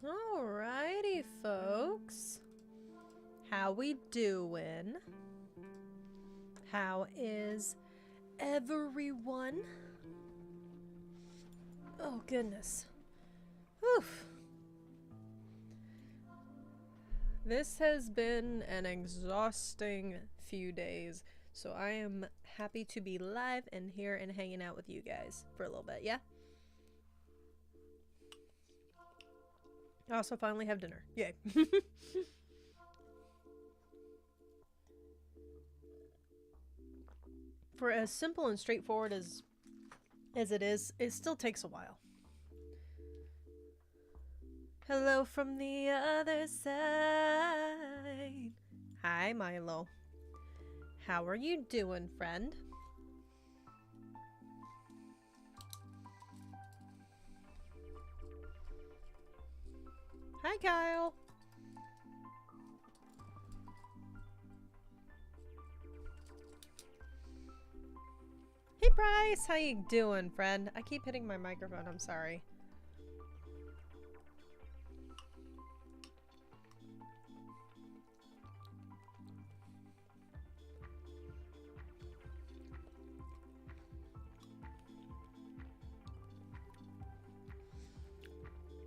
Alrighty, folks. How we doing? How is everyone? Oh, goodness. Whew. This has been an exhausting few days, so I am happy to be live and here and hanging out with you guys for a little bit, yeah? I also finally have dinner. Yay. For as simple and straightforward as it is, it still takes a while. Hello from the other side. Hi, Milo. How are you doing, friend? Hi, Kyle. Hey, Bryce. How you doing, friend? I keep hitting my microphone. I'm sorry.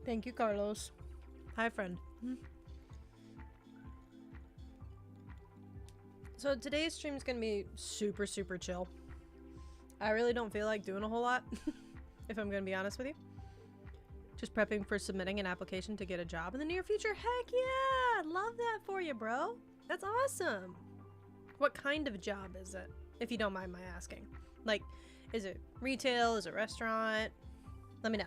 Thank you, Carlos. Hi, friend. So today's stream is gonna be super chill. I really don't feel like doing a whole lot, if I'm gonna be honest with you. Just prepping for submitting an application to get a job in the near future. Heck yeah! Love that for you, bro. That's awesome. What kind of job is it, if you don't mind my asking? Like, is it retail? Is it restaurant? Let me know.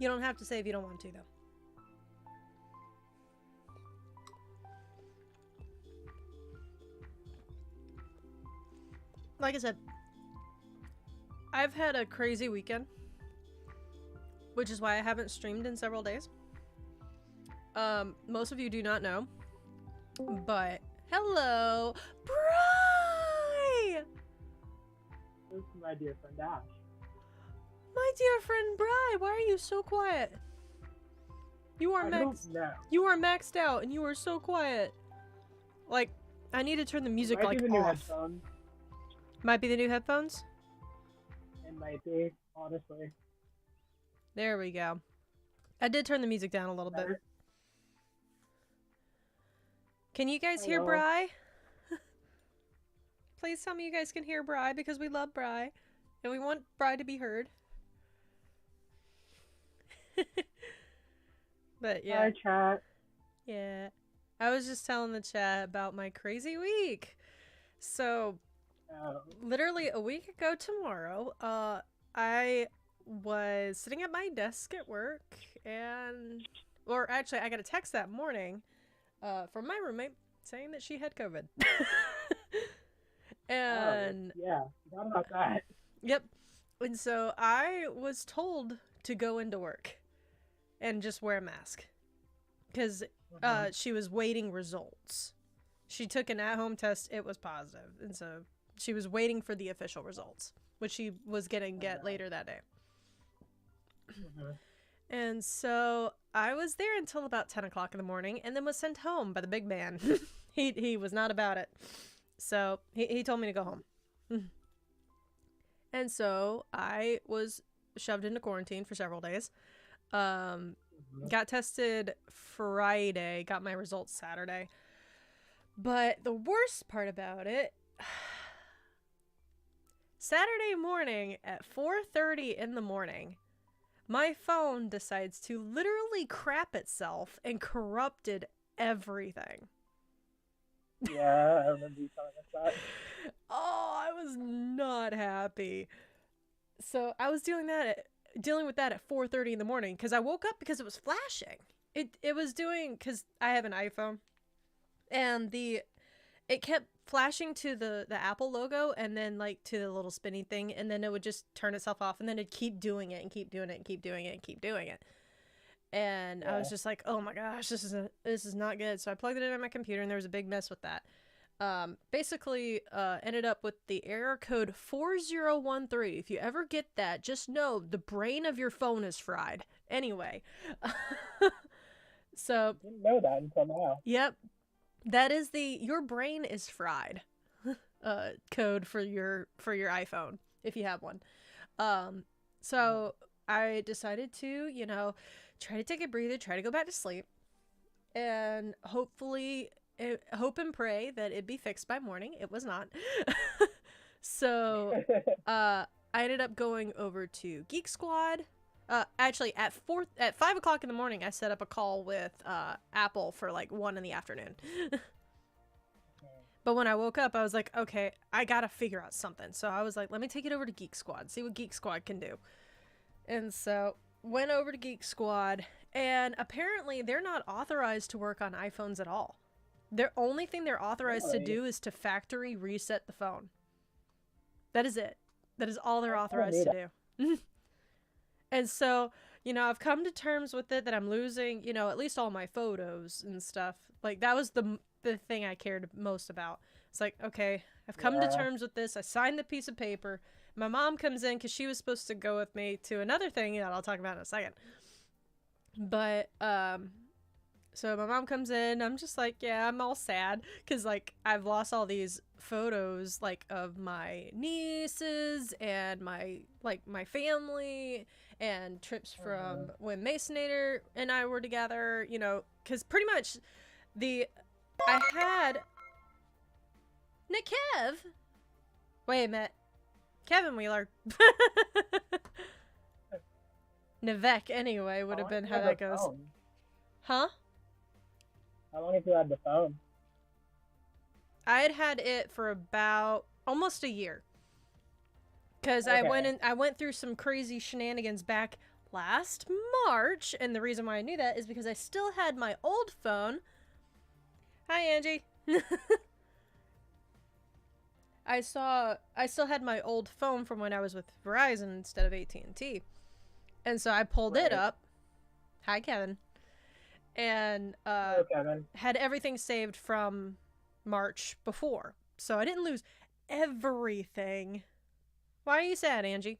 You don't have to say if you don't want to, though. Like I said, I've had a crazy weekend, which is why I haven't streamed in several days. Most of you do not know, but hello, Bri! This is my dear friend Ash. My dear friend Bri, why are you so quiet? You are maxed out and you are so quiet. Like, I need to turn the music like the new off. Headphones. Might be the new headphones? It might be, honestly. There we go. I did turn the music down a little bit. Can you guys hear Bri? Please tell me you guys can hear Bri, because we love Bri and we want Bri to be heard. But yeah. Hi, chat. Yeah. I was just telling the chat about my crazy week. So, literally a week ago tomorrow, I was sitting at my desk at work and, or actually I got a text that morning from my roommate saying that she had COVID. And yeah, forgot about that. Yep. And so I was told to go into work and just wear a mask because she was waiting results. She took an at-home test. It was positive. And so she was waiting for the official results, which she was going to get later that day. And so I was there until about 10 o'clock in the morning and then was sent home by the big man. He was not about it. So he told me to go home. And so I was shoved into quarantine for several days. Got tested Friday, got my results Saturday. But the worst part about it, Saturday morning at 4:30 in the morning, my phone decides to literally crap itself and corrupted everything. Yeah, I remember you telling us that. Oh, I was not happy. So I was dealing with that at 4:30 in the morning because I woke up because it was flashing. It was doing, because I have an iPhone, and it kept flashing to the Apple logo and then like to the little spinny thing, and then it would just turn itself off, and then it'd keep doing it and keep doing it and keep doing it and keep doing it. And I was just like, oh my gosh, this is not good. So I plugged it in on my computer and there was a big mess with that. Basically ended up with the error code 4013. If you ever get that, just know the brain of your phone is fried. Anyway. So Didn't know that until now. yep, that is the your brain is fried code for your iPhone if you have one. So I decided to, you know, try to take a breather, try to go back to sleep, and hopefully hope and pray that it'd be fixed by morning. It was not. So I ended up going over to Geek Squad. Actually, at 5 o'clock in the morning, I set up a call with Apple for like 1 in the afternoon. But when I woke up, I was like, okay, I gotta figure out something. So I was like, let me take it over to Geek Squad, see what Geek Squad can do. And so went over to Geek Squad, and apparently they're not authorized to work on iPhones at all. The only thing they're authorized to do is to factory reset the phone. That is it. That is all they're authorized to do. And so, you know, I've come to terms with it that I'm losing, you know, at least all my photos and stuff. Like, that was the thing I cared most about. It's like, okay, I've come to terms with this. I signed the piece of paper. My mom comes in because she was supposed to go with me to another thing that I'll talk about in a second. But, so my mom comes in. I'm just like, yeah, I'm all sad because, like, I've lost all these photos, like, of my nieces and my family and trips from when Masonator and I were together, you know, because pretty much I had Nick Kev. Wait a minute. Kevin Wheeler. Nivek, anyway, would have been how that goes. Huh? How long have you had the phone? I had it for about almost a year. Because I went through some crazy shenanigans back last March, and the reason why I knew that is because I still had my old phone. Hi, Angie. I still had my old phone from when I was with Verizon instead of AT&T. And so I pulled it up. Hi, Kevin. And Hello, Kevin. had everything saved from March before. So I didn't lose everything. Why are you sad, Angie?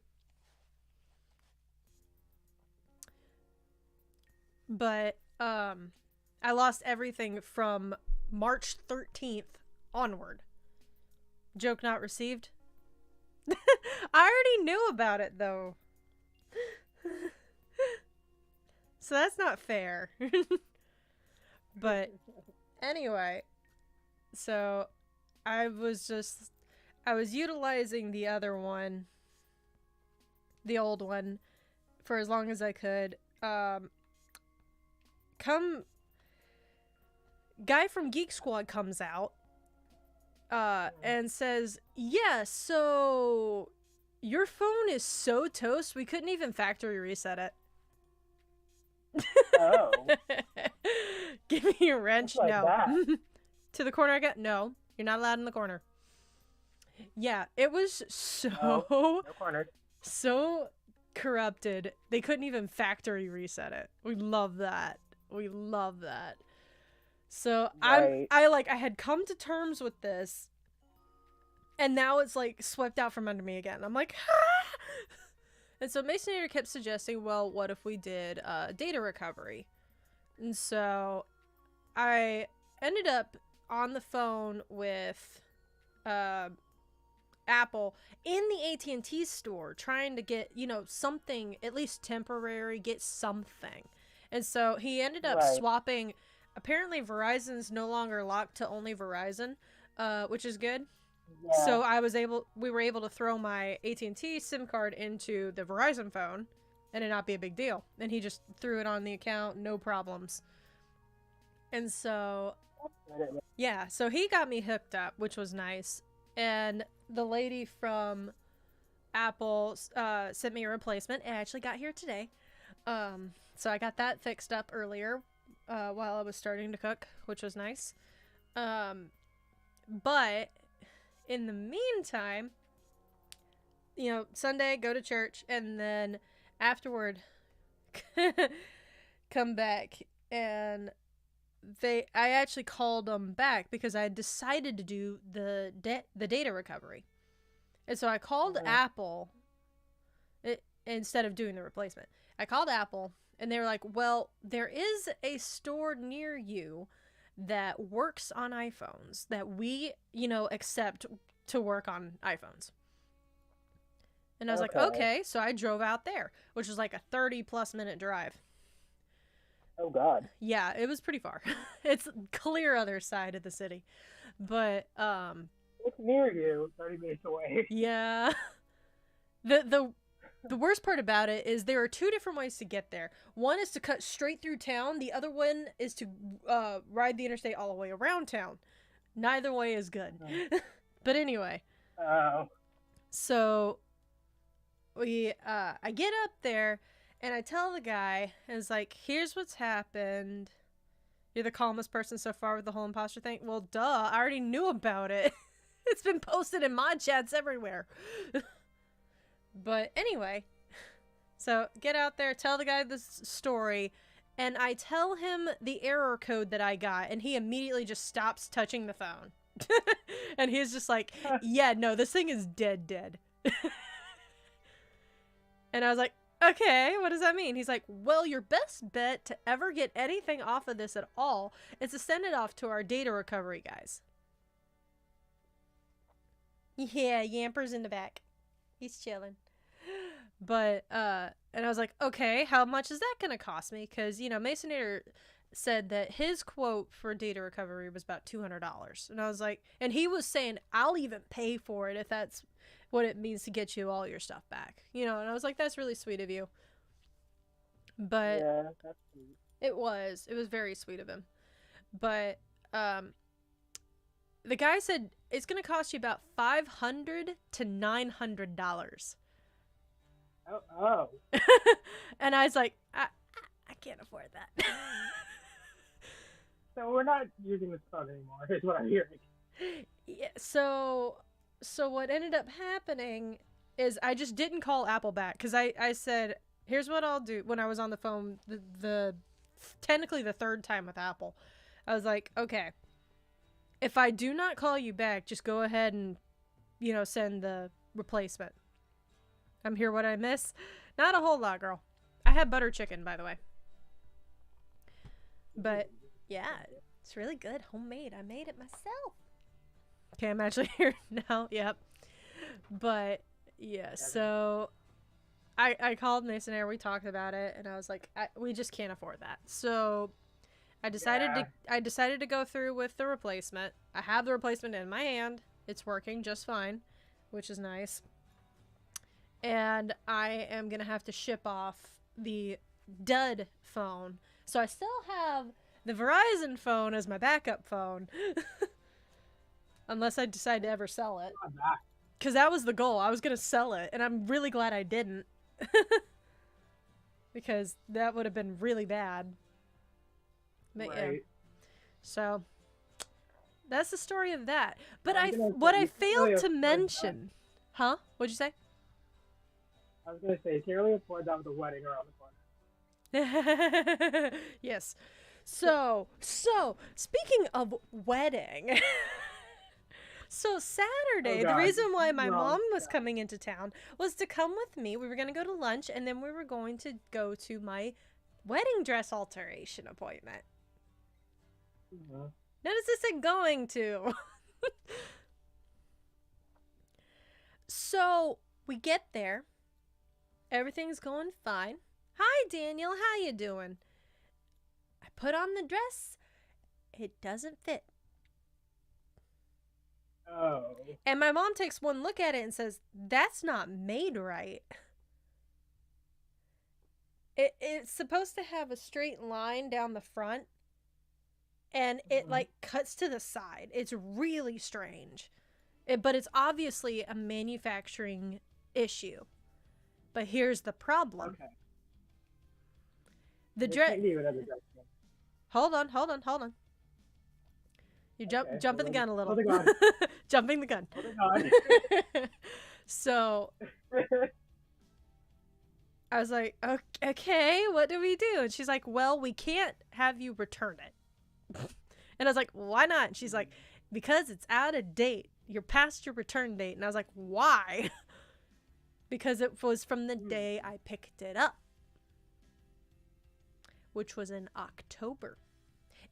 But I lost everything from March 13th onward. Joke not received. I already knew about it, though. So that's not fair. But anyway, so I was utilizing the other one, the old one, for as long as I could. Guy from Geek Squad comes out and says, yeah, so your phone is so toast we couldn't even factory reset it. Oh. Give me a wrench. Like no. that. To the corner I got. No, you're not allowed in the corner. Yeah, it was No corner. so corrupted. They couldn't even factory reset it. We love that. We love that. So Right. I had come to terms with this, and now it's like swept out from under me again. I'm like, ah! And so Masonator kept suggesting, well, what if we did data recovery? And so I ended up on the phone with Apple in the AT&T store trying to get, you know, something, at least temporary, get something. And so he ended up swapping. Apparently Verizon's no longer locked to only Verizon, which is good. Yeah. So we were able to throw my AT&T SIM card into the Verizon phone and it not be a big deal. And he just threw it on the account, no problems. And so, yeah, so he got me hooked up, which was nice. And the lady from Apple sent me a replacement. It actually got here today. So I got that fixed up earlier while I was starting to cook, which was nice. But in the meantime, you know, Sunday, go to church, and then afterward, come back, and I actually called them back because I had decided to do the data recovery. And so I called Apple instead of doing the replacement. I called Apple and they were like, well, there is a store near you that works on iPhones that we, accept to work on iPhones. And I was like, okay. So I drove out there, which was like a 30+ minute drive. Oh, God. Yeah, it was pretty far. It's clear other side of the city. But, it's near you, 30 minutes away. Yeah. The worst part about it is there are two different ways to get there. One is to cut straight through town. The other one is to ride the interstate all the way around town. Neither way is good. But anyway. Oh. So I get up there and I tell the guy, and it's like, here's what's happened. You're the calmest person so far with the whole imposter thing. Well, duh. I already knew about it. It's been posted in mod chats everywhere. But anyway, so get out there, tell the guy this story, and I tell him the error code that I got, and he immediately just stops touching the phone. And he's just like, yeah, no, this thing is dead. And I was like, okay, what does that mean? He's like, well, your best bet to ever get anything off of this at all is to send it off to our data recovery guys. Yeah, Yamper's in the back. He's chilling. But, and I was like, okay, how much is that going to cost me? Because, Masonator said that his quote for data recovery was about $200. And I was like, and he was saying, I'll even pay for it if that's what it means to get you all your stuff back. And I was like, that's really sweet of you. But yeah, that's sweet. It was very sweet of him. But, the guy said it's going to cost you about $500 to $900. Oh. And I was like, I can't afford that. So we're not using this phone anymore, is what I'm hearing. Yeah, so what ended up happening is I just didn't call Apple back because I said, here's what I'll do. When I was on the phone, the technically the third time with Apple, I was like, okay, if I do not call you back, just go ahead and, send the replacement. I'm here. What I miss? Not a whole lot, girl. I had butter chicken, by the way. But, yeah, it's really good. Homemade. I made it myself. Okay, I'm actually here now. Yep. But, yeah, so I called Mason Air. We talked about it, and I was like, we just can't afford that. So I decided to go through with the replacement. I have the replacement in my hand. It's working just fine, which is nice. And I am going to have to ship off the dud phone. So I still have the Verizon phone as my backup phone. Unless I decide to ever sell it. Because that was the goal. I was going to sell it. And I'm really glad I didn't. Because that would have been really bad. But right. Yeah. So that's the story of that. But what I failed to mention. Huh? What'd you say? I was going to say, can you really afford that with a wedding around the corner? Yes. So, speaking of wedding. So Saturday, the reason why my mom was coming into town was to come with me. We were going to go to lunch, and then we were going to go to my wedding dress alteration appointment. Mm-hmm. Notice I said going to. So we get there. Everything's going fine. Hi, Daniel. How you doing? I put on the dress. It doesn't fit. Oh. And my mom takes one look at it and says, that's not made right. It's supposed to have a straight line down the front. And it, like, cuts to the side. It's really strange. But it's obviously a manufacturing issue. But here's the problem. Okay. The dress. Hold on. You're jumping the gun a little. Jumping the gun. So I was like, okay, what do we do? And she's like, well, we can't have you return it. And I was like, why not? And she's like, because it's out of date. You're past your return date. And I was like, why? Because it was from the day I picked it up, which was in October.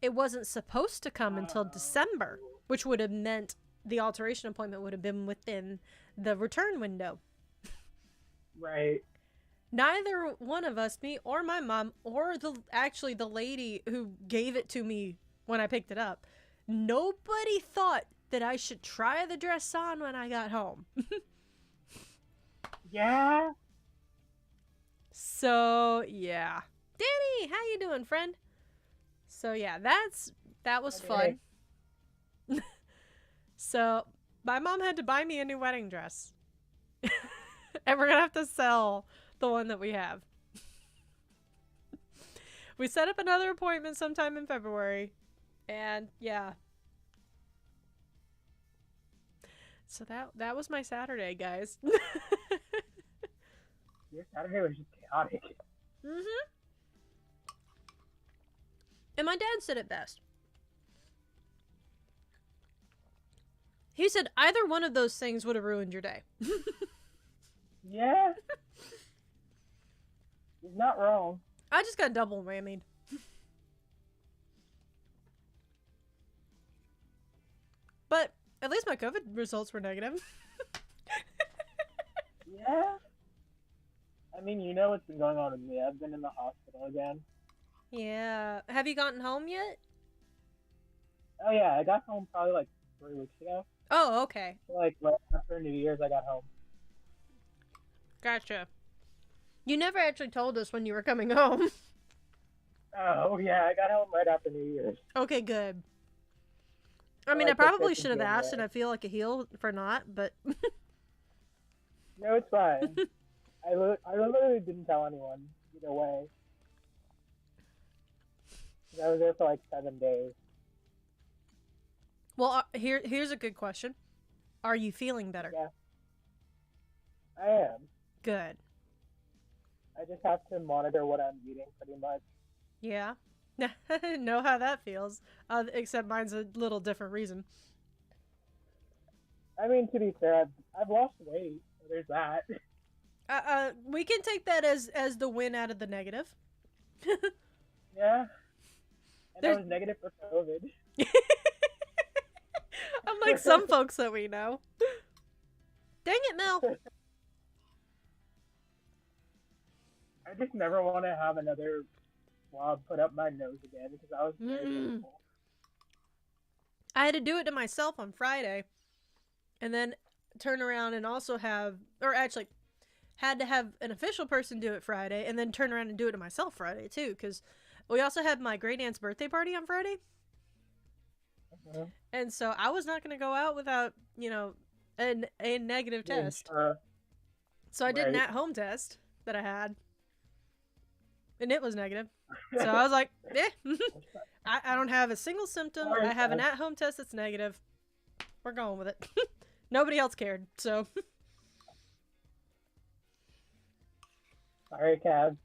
It wasn't supposed to come until December, which would have meant the alteration appointment would have been within the return window. Right. Neither one of us, me or my mom, or the lady who gave it to me when I picked it up, nobody thought that I should try the dress on when I got home. Yeah. So, yeah. Danny, how you doing, friend? So, yeah, that was fun. So, my mom had to buy me a new wedding dress. And we're going to have to sell the one that we have. We set up another appointment sometime in February. And, yeah. So, that was my Saturday, guys. Your Saturday was just chaotic. Mm-hmm. And my dad said it best. He said either one of those things would have ruined your day. Yeah. He's not wrong. I just got double whammied. But at least my COVID results were negative. Yeah. I mean, you know what's been going on with me. I've been in the hospital again. Yeah. Have you gotten home yet? Oh, yeah. I got home probably like 3 weeks ago. Oh, okay. So, like, right after New Year's, I got home. Gotcha. You never actually told us when you were coming home. Oh, yeah. I got home right after New Year's. Okay, good. I mean, Like I probably the 5th of should have asked, and January. I feel like a heel for not, but... No, it's fine. I literally didn't tell anyone either way. 'Cause I was there for like 7 days. Well, here's a good question. Are you feeling better? Yeah. I am. Good. I just have to monitor what I'm eating pretty much. Yeah. Know how that feels. Except mine's a little different reason. I mean, to be fair, I've lost weight. So there's that. We can take that as the win out of the negative. Yeah. And There's- I was negative for COVID. Unlike some folks that we know. Dang it, Mel. I just never want to have another swab put up my nose again because I was very painful. I had to do it to myself on Friday. And then turn around and also have... Or actually, had to have an official person do it Friday. And then turn around and do it to myself Friday, too. Because we also had my great aunt's birthday party on Friday. Uh-huh. And so I was not going to go out without, you know, a negative test. So I did an right. at-home test that I had. And it was negative. So I was like, I don't have a single symptom. Sorry, I have an Kev. at-home test that's negative. We're going with it. Nobody else cared, so. Sorry, Cab.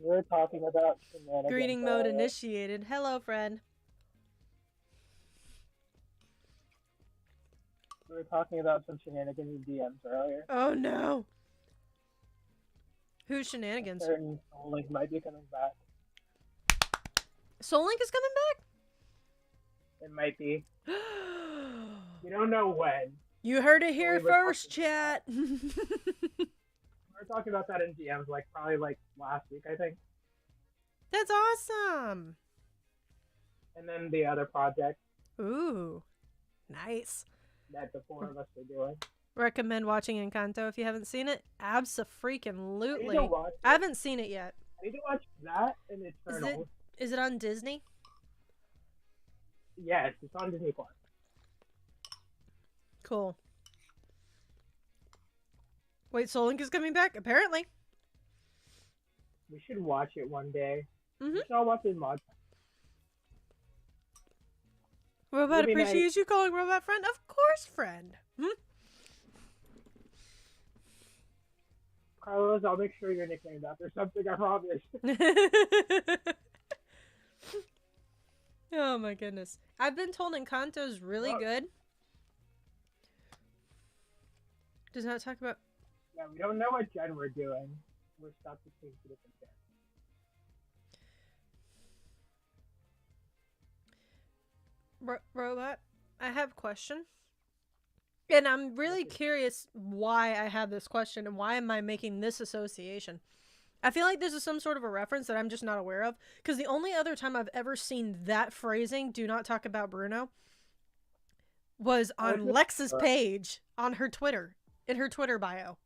We're talking about shenanigans. Greeting mode initiated. Hello, friend. We were talking about some shenanigans in DMs earlier. Oh, no. Who's shenanigans? Certain Soullink might be coming back. Soullink is coming It might be. back? You don't know when. You heard it here We were first, talking chat. We were talking about that in DMs like probably like last week, I think. That's awesome. And then the other project Ooh, nice. that the 4 of us were doing. Recommend watching Encanto if you haven't seen it. I need to Abso-freaking-lutely. watch I haven't seen it yet. I need to watch that and Eternals. Is it on Disney? Yes, it's on Disney Plus. Cool. Wait, Soullink is coming back? Apparently. We should watch it one day. Mhm. We should all watch it in mod. Robot Maybe appreciates you calling Robot friend? Of course, friend. Carlos, I'll make sure you're nicknamed after something, I promise. Oh my goodness. I've been told Encanto's really good. Does not talk about... Yeah, we don't know what gen we're doing. We're stuck between two different gens. Robot, I have a question. And I'm really curious why I have this question and why am I making this association. I feel like this is some sort of a reference that I'm just not aware of. Because the only other time I've ever seen that phrasing, do not talk about Bruno, was on Lex's page on her Twitter, in her Twitter bio.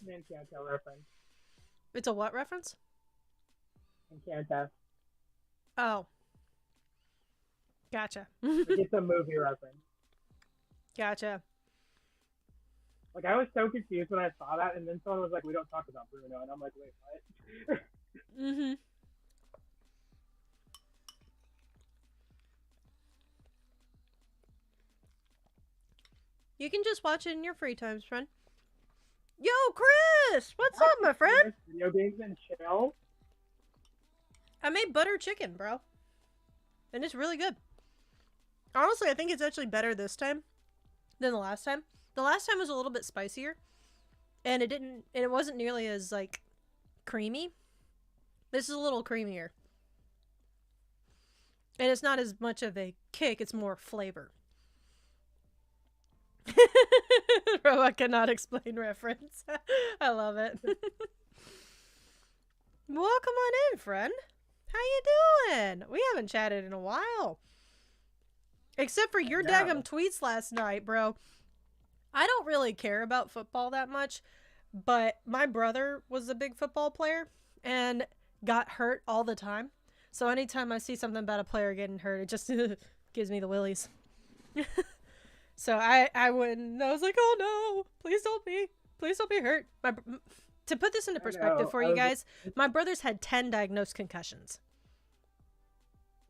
Encanto reference. It's a what reference? Encanto. Oh. Gotcha. It's a movie reference. Gotcha. Like, I was so confused when I saw that, and then someone was like, we don't talk about Bruno, and I'm like, wait, what? Mm-hmm. You can just watch it in your free times, friend. Yo, Chris! What's up, my friend? Video games and chill. I made butter chicken, bro. And it's really good. Honestly, I think it's actually better this time than the last time. The last time was a little bit spicier. And it wasn't nearly as, like, creamy. This is a little creamier. And it's not as much of a kick, it's more flavor. Robot cannot explain reference. I love it. Welcome on in, friend. How you doing? We haven't chatted in a while. Except for your daggum tweets last night, bro. I don't really care about football that much, but my brother was a big football player and got hurt all the time. So anytime I see something about a player getting hurt, it just gives me the willies. So I went and I was like, oh no, please don't be hurt. To put this into perspective for you guys, my brother's had 10 diagnosed concussions.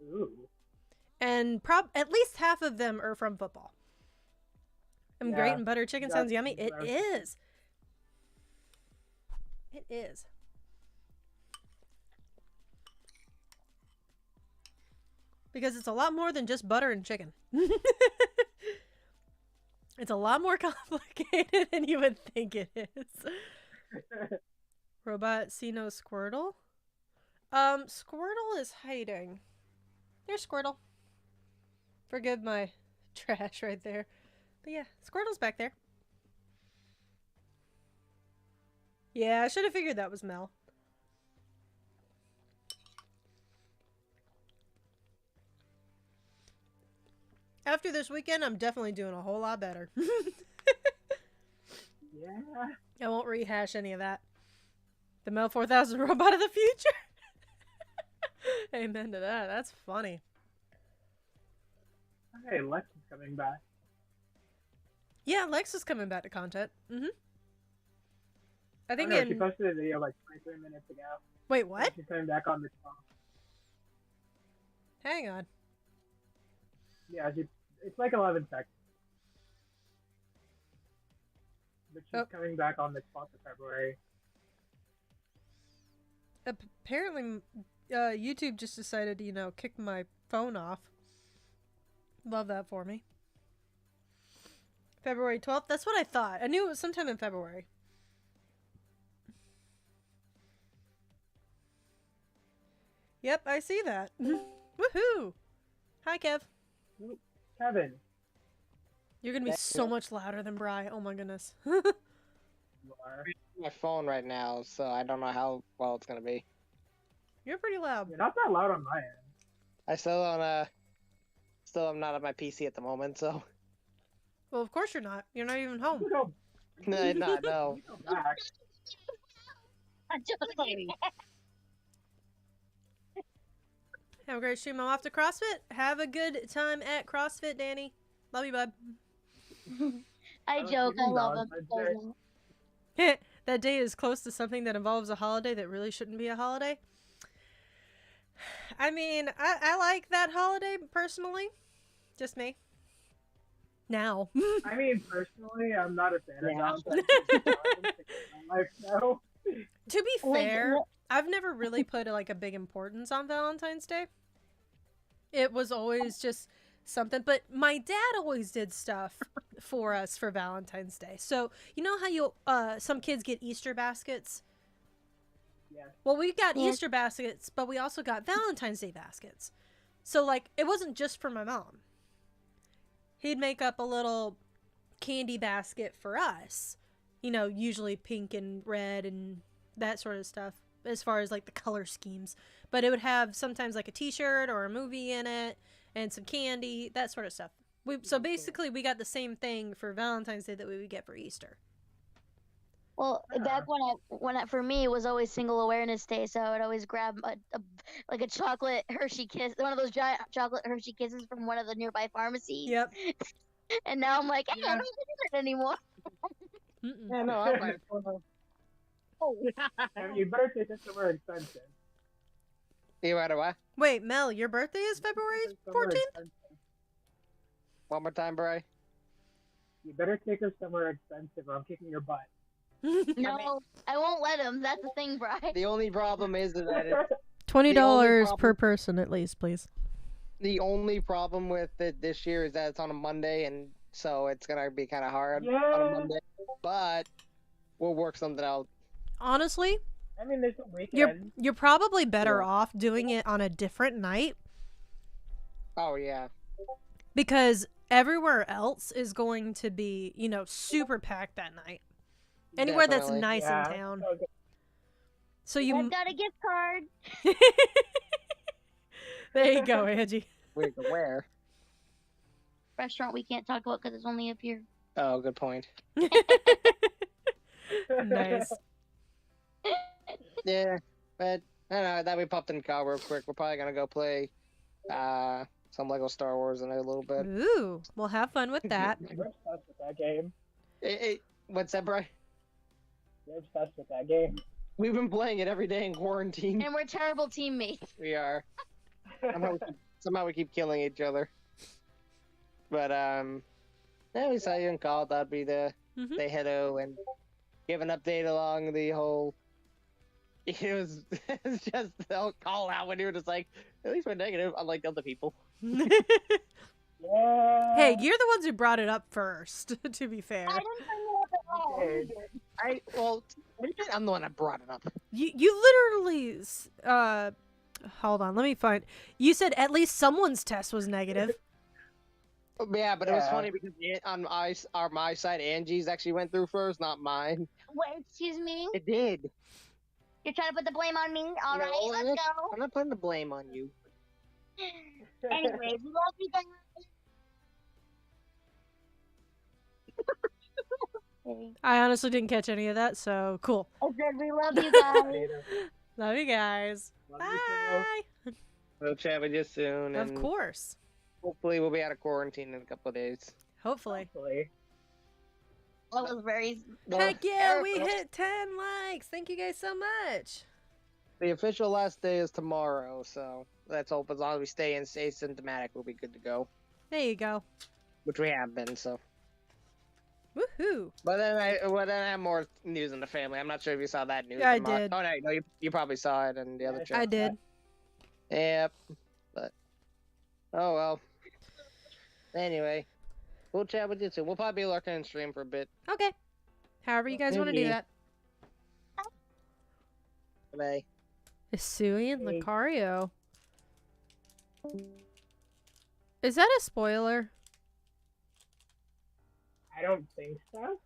Ooh. And at least half of them are from football. Great and butter chicken sounds yummy. It is. It is. Because it's a lot more than just butter and chicken. It's a lot more complicated than you would think it is. Robot, see no Squirtle? Squirtle is hiding. There's Squirtle. Forgive my trash right there. But yeah, Squirtle's back there. Yeah, I should have figured that was Mel. After this weekend, I'm definitely doing a whole lot better. Yeah. I won't rehash any of that. The Mel 4000 robot of the future. Amen to that. That's funny. Hey, Lex is coming back. Yeah, Lex is coming back to content. Mm-hmm. I think she posted a video like 23 minutes ago. Wait, what? She's coming back on the phone. Hang on. Yeah, it's like 11 seconds. But she's coming back on the 12th of February. Apparently, YouTube just decided to, kick my phone off. Love that for me. February 12th? That's what I thought. I knew it was sometime in February. Yep, I see that. Woohoo! Hi, Kev. Kevin. You're gonna be so much louder than Bri. Oh my goodness. You are. My phone right now, so I don't know how well it's gonna be. You're pretty loud. You're not that loud on my end. I still don't still am not on my PC at the moment, so Well, of course you're not. You're not even home. Go no, not no. back. I'm just kidding. Have a great stream. I'm off to CrossFit. Have a good time at CrossFit, Danny. Love you, bud. I joke. I love him. That day is close to something that involves a holiday that really shouldn't be a holiday. I mean, I like that holiday, personally. Just me. now. I mean, personally, I'm not a fan of Yeah. Valentine's Day. My life now. To be Like, fair, I've never really put like a big importance on Valentine's Day. It was always just something, but my dad always did stuff for us for Valentine's Day. So you know how you some kids get Easter baskets? Yeah. Well, we got Yeah. Easter baskets, but we also got Valentine's Day baskets. So like it wasn't just for my mom. He'd make up a little candy basket for us. You know, usually pink and red and that sort of stuff as far as like the color schemes. But it would have sometimes like a t-shirt or a movie in it and some candy, that sort of stuff. So basically we got the same thing for Valentine's Day that we would get for Easter. Well, back when I, for me, it was always Single Awareness Day, so I would always grab like a chocolate Hershey Kiss, one of those giant chocolate Hershey Kisses from one of the nearby pharmacies. Yep. And now I'm like, I Yeah. don't do that anymore. Mm-mm. Yeah, no, I'm fine. I mean, you better take it somewhere expensive. You matter what? Wait, Mel, your birthday is February Somewhere 14th? expensive. One more time, Bri. You better take her somewhere expensive or I'm kicking your butt. No, I won't let him. That's the thing, Bri. The only problem is that it's $20 problem- per person at least, please. the only problem with it this year is that it's on a Monday, and so it's gonna be kind of hard on a Yeah. Monday. But we'll work something out. Honestly, I mean, there's a weekend. you're probably better Yeah. off doing it on a different night Oh yeah, because everywhere else is going to be, you know, super packed that night. Anywhere Definitely. that's nice Yeah. in town. Okay. So you I've got a gift card. There you go, Angie. wait, where? Restaurant we can't talk about because it's only up here. Oh, good point. Nice. Yeah, but I don't know. That we popped in the car real quick. We're probably gonna go play some Lego Star Wars in a little bit. Ooh, we'll have fun with that. You're obsessed with that game. What's that, Bri? You're obsessed with that game. We've been playing it every day in quarantine. And we're terrible teammates. We are. Somehow we keep killing each other. But yeah, we saw you in call. That'd be the Mhm. say hello and give an update along the whole. It was it's just the call out when you were just like, at least we're negative, unlike other people. Yeah. Hey, you're the ones who brought it up first, to be fair. I didn't bring it up at all. Okay. I'm the one that brought it up. You literally hold on, let me find. You said at least someone's test was negative. Yeah, but it was Yeah. funny because on my side, Angie's actually went through first, not mine. Wait, excuse me? It did. You're trying to put the blame on me? All right, No, let's go. I'm not putting the blame on you. Anyways, we love you guys. I honestly didn't catch any of that, so cool. I said we love you guys. Later. Love you guys. Love you too. Bye. We'll chat with you soon. Of and course. Hopefully, we'll be out of quarantine in a couple of days. Hopefully. Hopefully. That was very. Heck yeah, we Eric, hit 10 likes. Thank you guys so much. The official last day is tomorrow, so let's hope as long as we stay asymptomatic, we'll be good to go. There you go. Which we have been, so. Woohoo. But then I have more news in the family. I'm not sure if you saw that news. Yeah, I in my- did. Oh no, you probably saw it in the other Yeah, chat. I did. Yep. But oh well. Anyway, we'll chat with you soon. We'll probably be lurking in stream for a bit. Okay. However you guys want to do Maybe. that. Bye. Isui and Hey. Lucario. Is that a spoiler? I don't think so.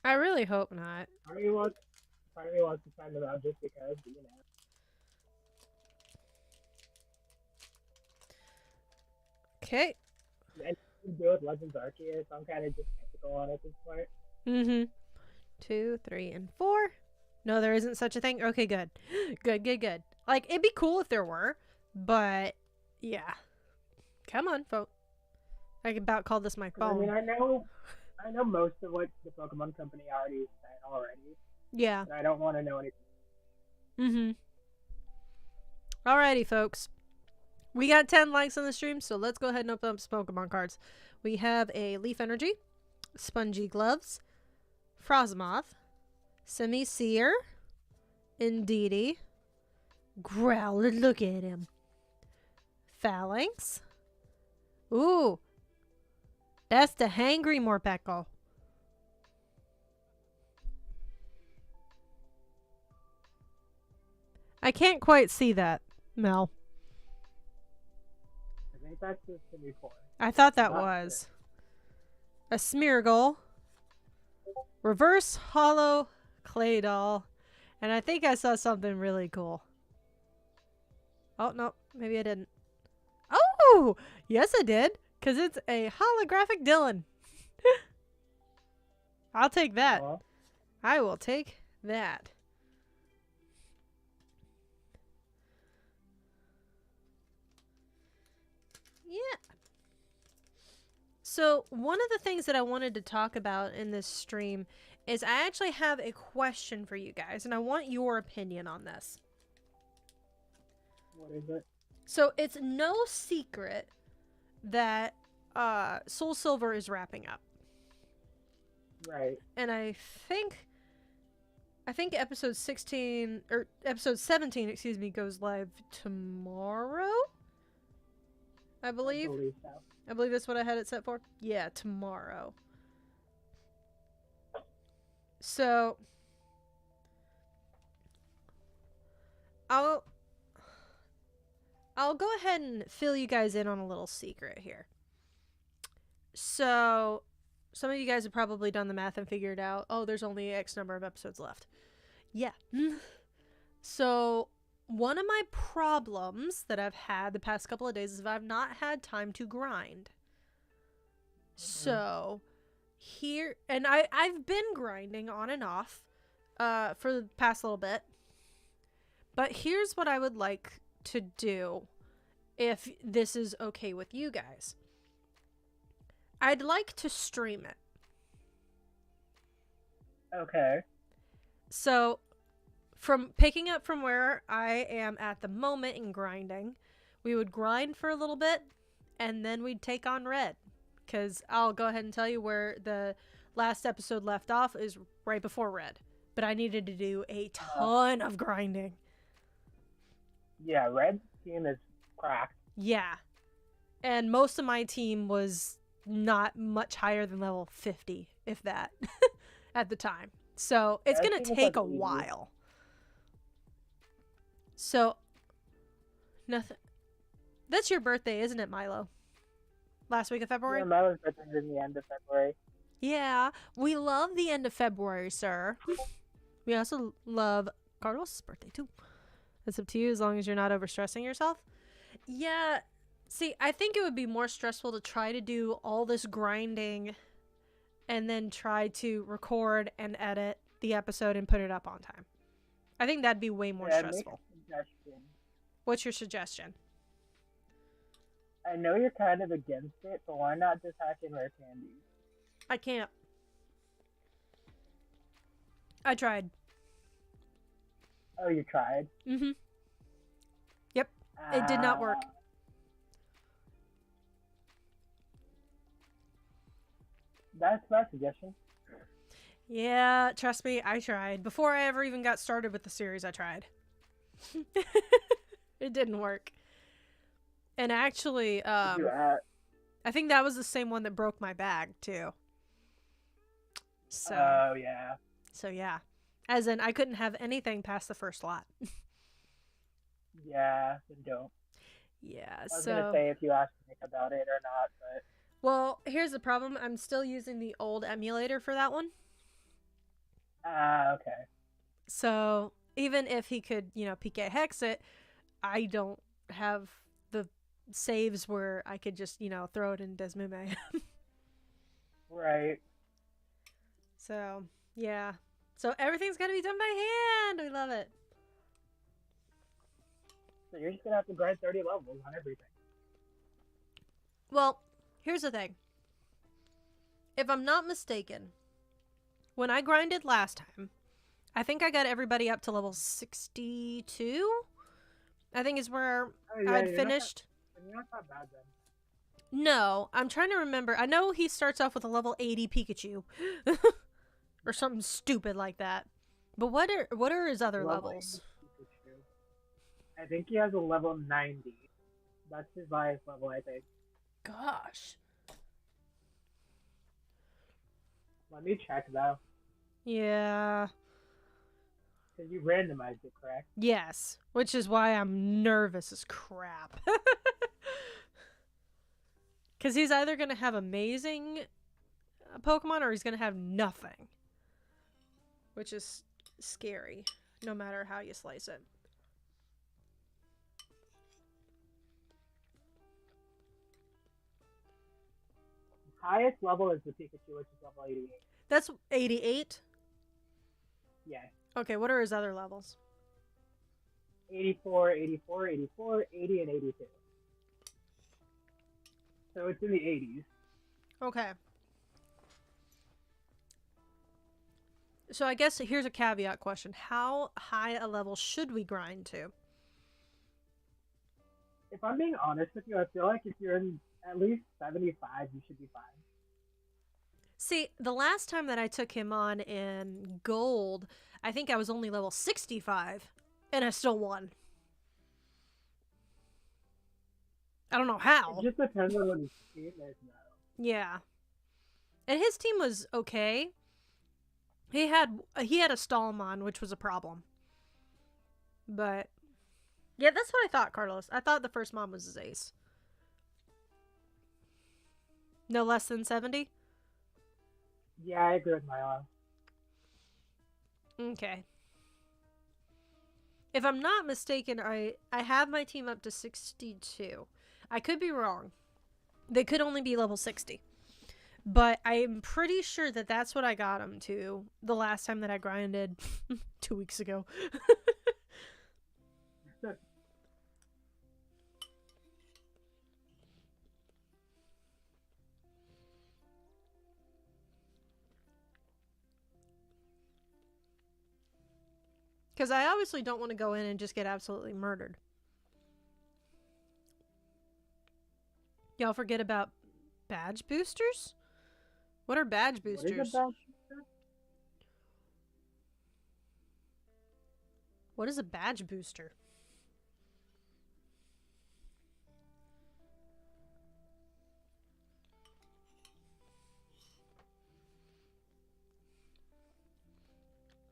I really hope not. Part of me wants to find it out just because, you know. Okay. Anything to do with Legends Arceus, I'm kind of just skeptical on it at this point. Mm-hmm. 2, 3, and 4. No, there isn't such a thing? Okay, good. Good. Like, it'd be cool if there were, but yeah. Come on, folks. I can about call this my 'Cause, I mean, phone. I know most of what the Pokemon Company already said already, Yeah. and I don't want to know anything. Mm-hmm. Alrighty, folks. We got 10 likes on the stream, so let's go ahead and open up some Pokemon cards. We have a Leaf Energy, Spongy Gloves, Frosmoth, Semi-Seer, Indeedee, Growler, look at him, Phalanx. Ooh, that's the Hangry Morpeko. I can't quite see that, Mel. I think that's just to be for. I thought that Not was a Smeargle, Reverse Hollow Clay Doll, and I think I saw something really cool. Oh, no, maybe I didn't. Oh, yes I did, because it's a holographic Dylan. I'll take that. Aw. I will take that. Yeah. So, one of the things that I wanted to talk about in this stream is I actually have a question for you guys, and I want your opinion on this. What is it? So, it's no secret that Soul Silver is wrapping up. Right. And I think episode 16 or episode 17, excuse me, goes live tomorrow. I believe. So. I believe that's what I had it set for. Yeah, tomorrow. So I'll go ahead and fill you guys in on a little secret here. So some of you guys have probably done the math and figured out, oh, there's only X number of episodes left. Yeah. So one of my problems that I've had the past couple of days is I've not had time to grind. So here, and I've been grinding on and off for the past little bit. But here's what I would like to do if this is okay with you guys. I'd like to stream it. Okay. So, from picking up from where I am at the moment in grinding, we would grind for a little bit, and then we'd take on Red. Because I'll go ahead and tell you where the last episode left off is right before Red. But I needed to do a ton of grinding. Yeah, Red's team is cracked. Yeah. And most of my team was not much higher than level 50, if that, at the time. So it's Yeah, going I to think take it's a like easy. while. So, nothing. That's your birthday, isn't it, Milo? Last week of February? Yeah, Melo's birthday is in the end of February. Yeah, we love the end of February, sir. We also love Carlos' birthday, too. It's up to you as long as you're not overstressing yourself. Yeah, see, I think it would be more stressful to try to do all this grinding and then try to record and edit the episode and put it up on time. I think that'd be way more Yeah, make a stressful. suggestion. What's your suggestion? I know you're kind of against it, but why not just hack in rare candies? I can't. I tried. Oh, you tried? Mm-hmm. Yep. It did not work. That's my suggestion. Yeah, trust me, I tried. Before I ever even got started with the series, I tried. It didn't work. And actually, I think that was the same one that broke my bag, too. So, Oh, yeah. so yeah. As in, I couldn't have anything past the first lot. Yeah, then don't. Yeah, I was so... gonna say if you asked Nick about it or not, but... Well, here's the problem. I'm still using the old emulator for that one. Okay. So, even if he could, PK hex it, I don't have the saves where I could just, throw it in Desmume. Right. So, yeah. So, everything's got to be done by hand. We love it. So you're just gonna have to grind 30 levels on everything. Well, here's the thing. If I'm not mistaken, when I grinded last time, I think I got everybody up to level 62. I think is where Oh, yeah, I'd you're not finished. Not that bad then. No, I'm trying to remember. I know he starts off with a level 80 Pikachu. Or something stupid like that. But what are his other Level levels? 80 Pikachu. I think he has a level 90. That's his highest level, I think. Gosh. Let me check though. Yeah. Because you randomized it, correct? Yes. Which is why I'm nervous as crap. Because he's either going to have amazing Pokemon or he's going to have nothing. Which is scary, no matter how you slice it. Highest level is the Pikachu, which is level 88. That's 88? Yeah. Okay, what are his other levels? 84, 84, 84, 80, and 82. So it's in the 80s. Okay. So I guess here's a caveat question. How high a level should we grind to? If I'm being honest with you, I feel like if you're in at least 75, you should be fine. See, the last time that I took him on in gold, I think I was only level 65, and I still won. I don't know how. It just depends on what his team is now. Yeah. And his team was okay. He had a Stallmon, which was a problem. But yeah, that's what I thought, Carlos. I thought the first mom was his ace. No less than 70? Yeah, I agree with Milo. Okay. If I'm not mistaken, I have my team up to 62. I could be wrong. They could only be level 60. But I'm pretty sure that that's what I got him to the last time that I grinded 2 weeks ago. Because I obviously don't want to go in and just get absolutely murdered. Y'all forget about badge boosters? What are badge boosters? What is a badge booster? What is a badge booster?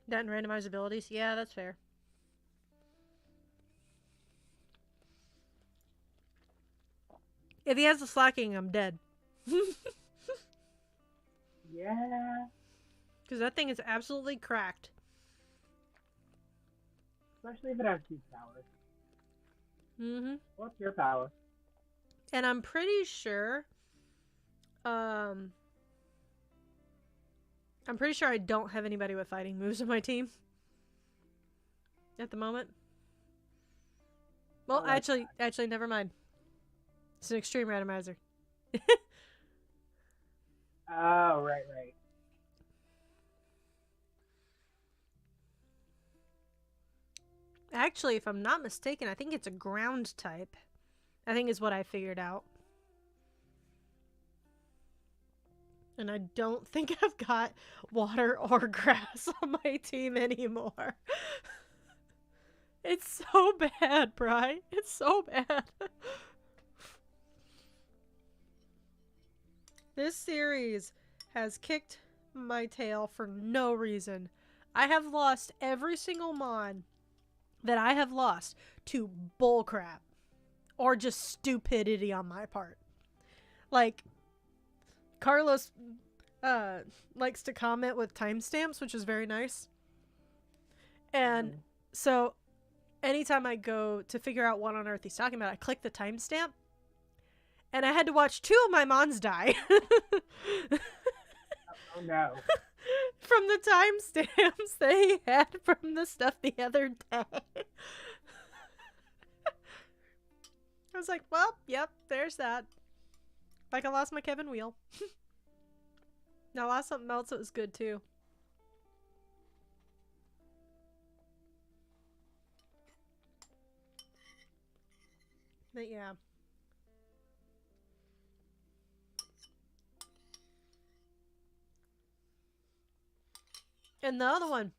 That and randomized abilities? Yeah, that's fair. If he has the slacking, I'm dead. Yeah. Because that thing is absolutely cracked. Especially if it has 2 powers. Mm-hmm. What's your power? And I'm pretty sure... I'm pretty sure I don't have anybody with fighting moves on my team. At the moment. Well, Oh, that's actually, never mind. It's an extreme randomizer. Oh, right. Actually, if I'm not mistaken, I think it's a ground type. I think is what I figured out. And I don't think I've got water or grass on my team anymore. It's so bad, Bri. It's so bad. This series has kicked my tail for no reason. I have lost every single mon that I have lost to bullcrap or just stupidity on my part. Like, Carlos likes to comment with timestamps, which is very nice. And so anytime I go to figure out what on earth he's talking about, I click the timestamp. And I had to watch 2 of my mons die. Oh no. From the timestamps they had from the stuff the other day. I was like, well, yep, there's that. Like I lost my Kevin wheel. Now I lost something else that was good too. But yeah. And the other one,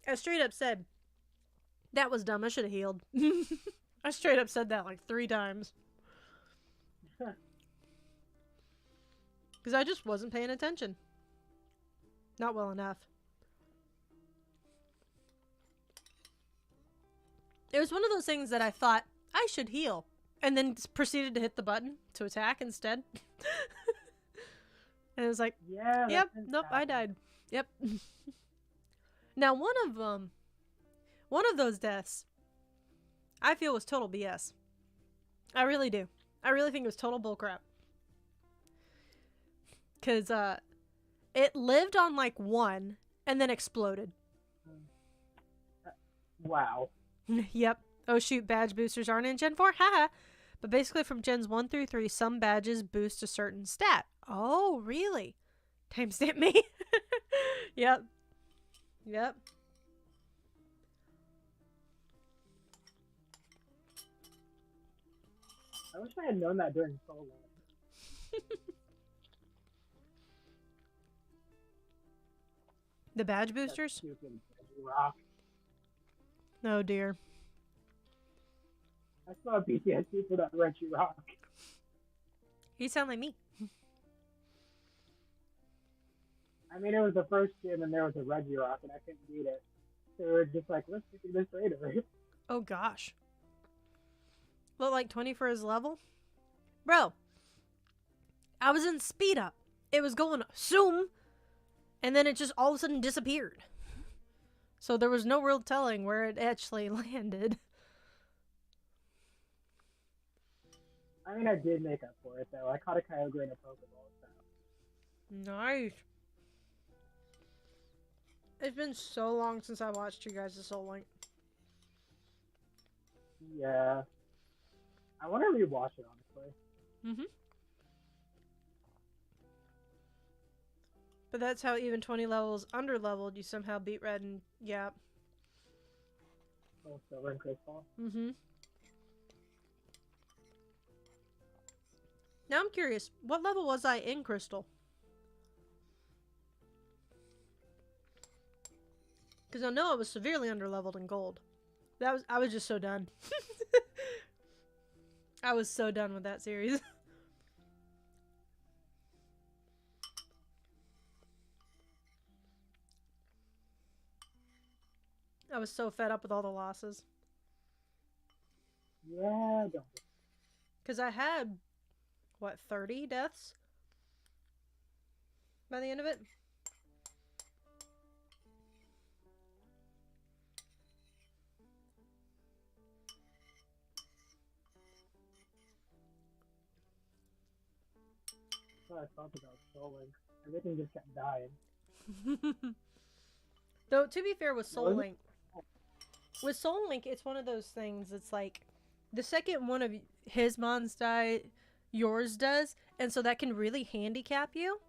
I straight up said, that was dumb. I should have healed. I straight up said that like 3 times. Because I just wasn't paying attention. Not well enough. It was one of those things that I thought, I should heal. And then proceeded to hit the button to attack instead. And it was like, Yeah. yep, nope, I died. Yep. Now, one of those deaths, I feel was total BS. I really do. I really think it was total bullcrap. Because, it lived on, like, 1, and then exploded. Wow. Yep. Oh, shoot, badge boosters aren't in Gen 4? Haha. But basically from Gens 1 through 3, some badges boost a certain stat. Oh, really? Timestamp me. Yep. Yep. I wish I had known that during Soullink. The badge boosters? Stupid Reggie Rock. Oh, dear. I still have PTSD for that Reggie Rock. You sound like me. I mean, it was the first gym and there was a Reggie Rock and I couldn't beat it. So we were just like, let's do this later. Oh, gosh. Look like 20 for his level? Bro. I was in speed up. It was going zoom. And then it just all of a sudden disappeared. So there was no real telling where it actually landed. I mean, I did make up for it, though. I caught a Kyogre and a Pokeball, so. Nice. It's been so long since I watched you guys' Soullink. Yeah. I want to rewatch it, honestly. Mm-hmm. But that's how even 20 levels under-leveled, you somehow beat Red and... yeah. Oh, Silver and Crystal. Mm-hmm. Now I'm curious, what level was I in Crystal? Because I know I was severely under-leveled in Gold. I was just so done. I was so done with that series. I was so fed up with all the losses. Yeah, don't. Because I had, what, 30 deaths? By the end of it? That's what I thought about Soullink. Everything just kept dying. Though, to be fair, with Soullink, it's one of those things, it's like, the second one of his mons die, yours does, and so that can really handicap you.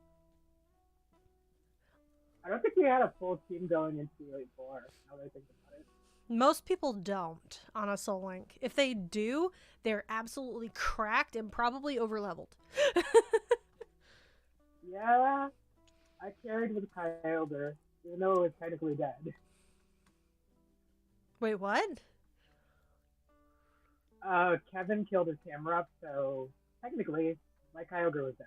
I don't think we had a full team going into Elite Four, now that I think about it. Most people don't on a Soullink. If they do, they're absolutely cracked and probably overleveled. Yeah, I carried with Kyogre, even though it was technically dead. Wait, what? Kevin killed his Camerupt, so technically, my Kyogre was dead.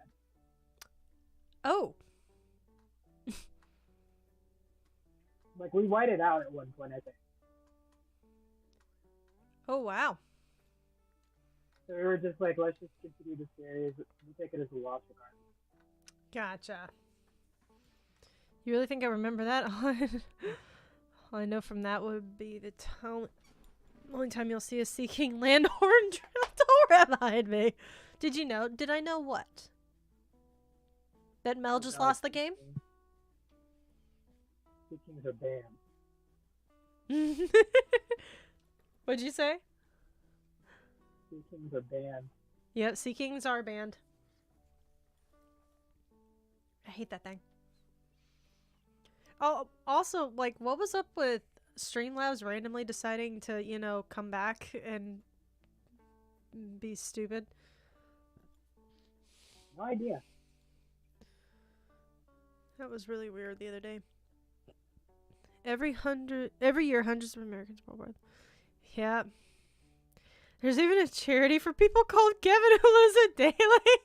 Oh. Like, we whited it out at one point, I think. Oh, wow. So we were just like, let's just continue the series. We'll take it as a loss regardless. Gotcha. You really think I remember that? All I know from that would be the only time you'll see a Seeking Landhorn Trail behind me. Did you know? Did I know what? That Mel just lost the game? Seekings are banned. What'd you say? Seekings are banned. Yep, Seekings are banned. I hate that thing. Oh, also, like, what was up with Streamlabs randomly deciding to, you know, come back and be stupid? No idea. That was really weird the other day. Every year, hundreds of Americans worldwide. Yeah. There's even a charity for people called Kevin who lose it daily.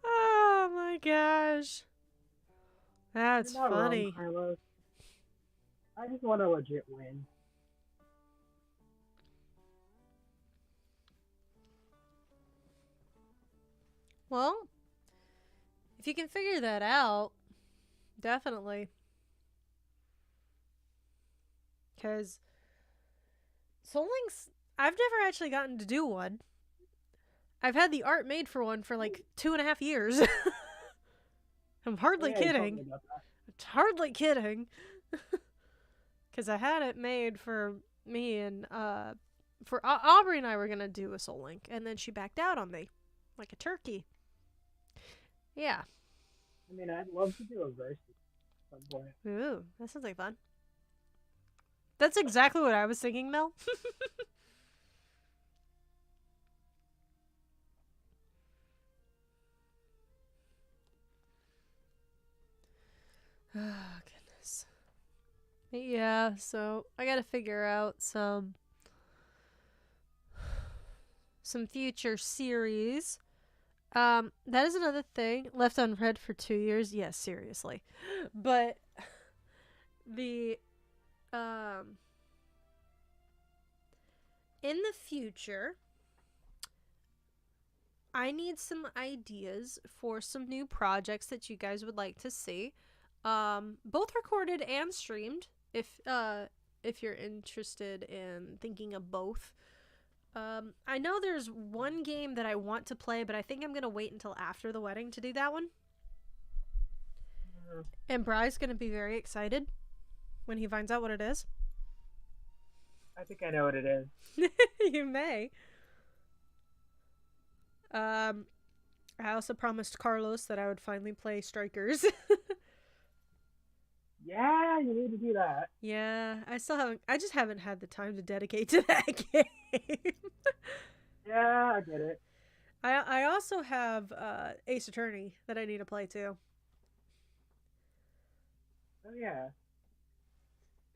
Oh my gosh. That's You're not funny. wrong, Carlos. I just want a legit win. Well, if you can figure that out, definitely. Because Soullink's, I've never actually gotten to do one. I've had the art made for one for like 2.5 years. I'm hardly Yeah, you told me kidding. about that. It's hardly kidding. Because I had it made for me and, for Aubrey and I were going to do a Soullink. And then she backed out on me. Like a turkey. Yeah. I mean, I'd love to do a versus at some point. Ooh, that sounds like fun. That's exactly what I was thinking, Mel. Oh, goodness. Yeah, so I gotta figure out some future series. That is another thing. Left unread for 2 years. Yes, seriously. But the in the future, I need some ideas for some new projects that you guys would like to see. Both recorded and streamed, if you're interested in thinking of both. I know there's one game that I want to play, but I think I'm gonna wait until after the wedding to do that one. And Bry's gonna be very excited when he finds out what it is. I think I know what it is. You may. I also promised Carlos that I would finally play Strikers. Yeah, you need to do that. Yeah, I just haven't had the time to dedicate to that game. Yeah, I get it. I also have Ace Attorney that I need to play too. Oh yeah.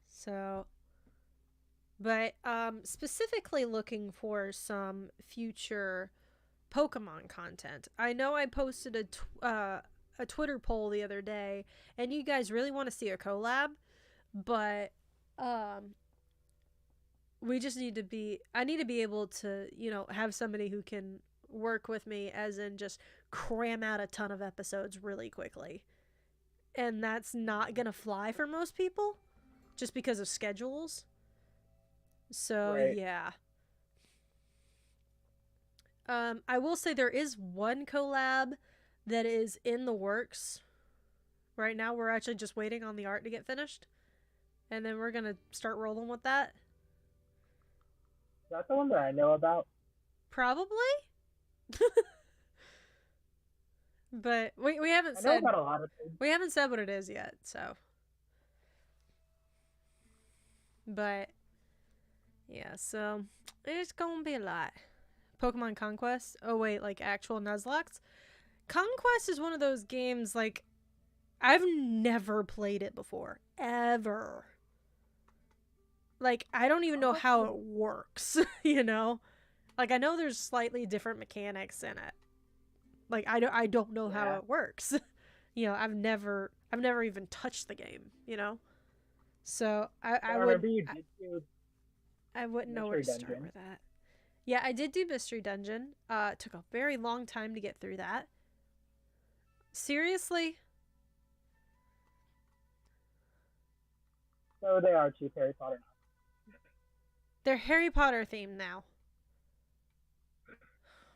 So, but specifically looking for some future Pokemon content. I know I posted a Twitter poll the other day, and you guys really want to see a collab, but we just need to be, I need to be able to, have somebody who can work with me, as in just cram out a ton of episodes really quickly. And that's not gonna fly for most people just because of schedules. So Right. yeah. I will say there is one collab that is in the works. Right now we're actually just waiting on the art to get finished. And then we're gonna start rolling with that. Is that the one that I know about? Probably? But we haven't I know said about a lot of things. we haven't said what it is yet, so. But yeah, so it's gonna be a lot. Pokemon Conquest. Oh wait, like actual Nuzlocke. Conquest is one of those games, like, I've never played it before. Ever. Like, I don't even know how it works, Like, I know there's slightly different mechanics in it. Like, I don't know how it works. I've never even touched the game, So, I remember you did do I wouldn't know where to start with that. Yeah, I did do Mystery Dungeon. It took a very long time to get through that. Seriously? So they are cheap Harry Potter now. They're Harry Potter themed now. Oh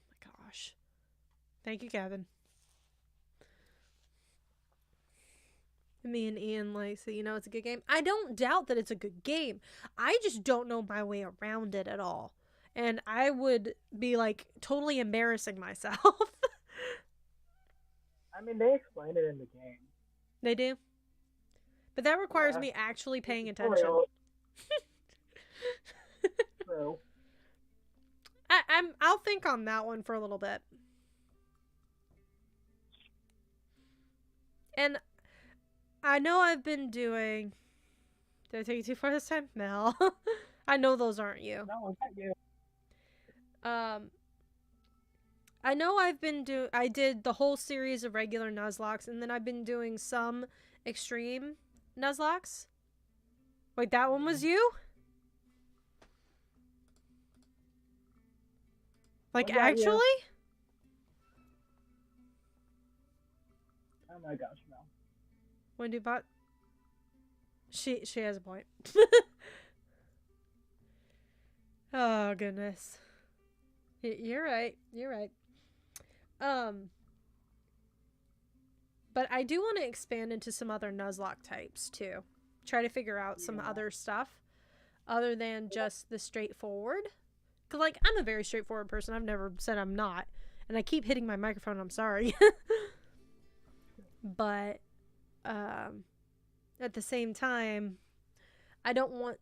my gosh. Thank you, Kevin. Me and Ian say, it's a good game. I don't doubt that it's a good game. I just don't know my way around it at all. And I would be, totally embarrassing myself. I mean, they explain it in the game. They do? But that requires me actually paying attention. True. I'll think on that one for a little bit. And I know I've been doing Did I take you too far this time? Mel. I know those aren't you. No, it's not you. I know I did the whole series of regular Nuzlocks, and then I've been doing some extreme Nuzlocks. Wait, that one was you? Like, yeah, actually? yeah. Oh my gosh, no. Wendy bought... She has a point. Oh, goodness. You're right. You're right. But I do want to expand into some other Nuzlocke types, too. Try to figure out some other stuff other than just the straightforward. Because, like, I'm a very straightforward person. I've never said I'm not. And I keep hitting my microphone. I'm sorry. But at the same time, I don't want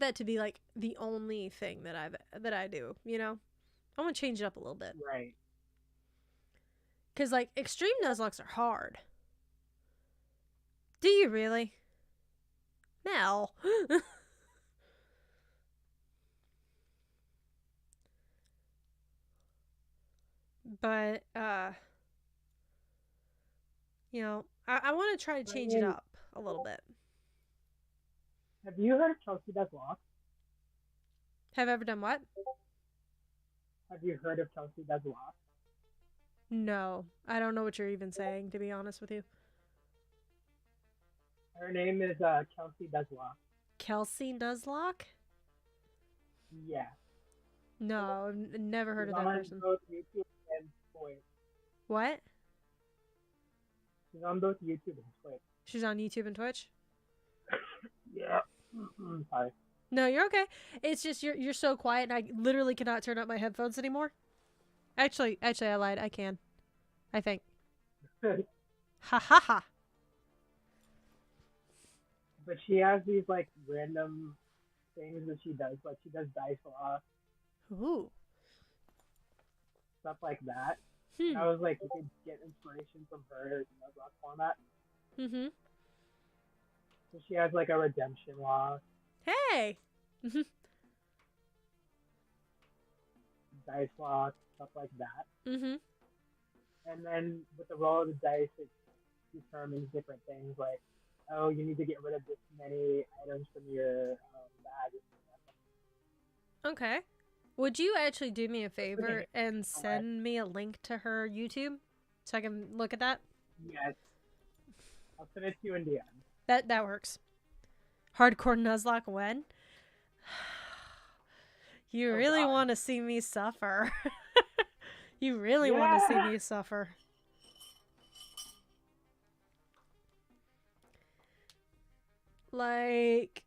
that to be like the only thing that I do, you know? I want to change it up a little bit. Right. Cuz like extreme Nuzlocks are hard. Do you really? Mel. But you know, I want to try to change it up a little bit. Have you heard of Chelsea Does Lock? Have I ever done what? Have you heard of Chelsea Does Lock? No, I don't know what you're even saying, to be honest with you. Her name is Chelsea Does Lock. Kelsey Nuzlocke? Yeah. No, I've never heard She's of that on person. both YouTube and Twitch. What? She's on both YouTube and Twitch. She's on YouTube and Twitch? Yeah. Sorry. No, you're okay. It's just you're so quiet and I literally cannot turn up my headphones anymore. Actually, I lied. I can. I think. Ha ha ha. But she has these like random things that she does. Like she does dice lock, Ooh. stuff like that. And I was like, you could get inspiration from her Nuzlocke format. Mm-hmm. So she has like a redemption lock, Hey. dice lock, stuff like that. Mm-hmm. And then with the roll of the dice, it determines different things like, oh, you need to get rid of this many items from your bag. Okay. Would you actually do me a favor and send me a link to her YouTube so I can look at that? Yes. I'll send it to you in DM. That works. Hardcore Nuzlocke when? You really want to see me suffer. You really want to see me suffer. Like,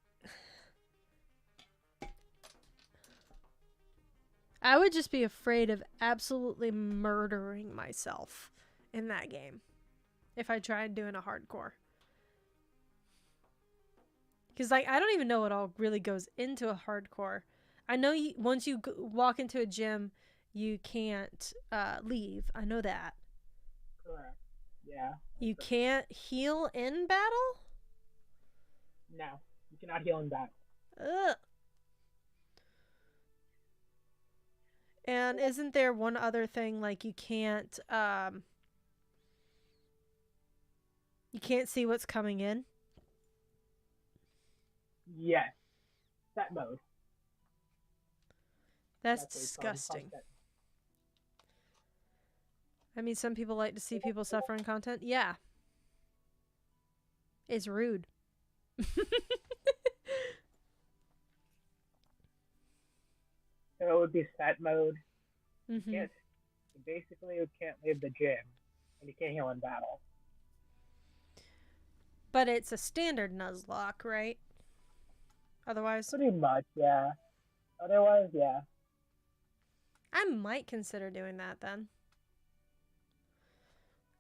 I would just be afraid of absolutely murdering myself in that game if I tried doing a hardcore. Because, like, I don't even know what all really goes into a hardcore. I know once you walk into a gym, you can't leave. I know that. Correct. Yeah. You can't heal in battle? No. You cannot heal in battle. Ugh. And isn't there one other thing, like you can't see what's coming in? Yes. Set mode. That's what it's called. disgusting. It's called I mean, some people like to see people suffer in content. Yeah. It's rude. So it would be set mode. Mm-hmm. You basically can't leave the gym, and you can't heal in battle. But it's a standard Nuzlocke, right? Otherwise, Pretty much, yeah. Otherwise, yeah. I might consider doing that then.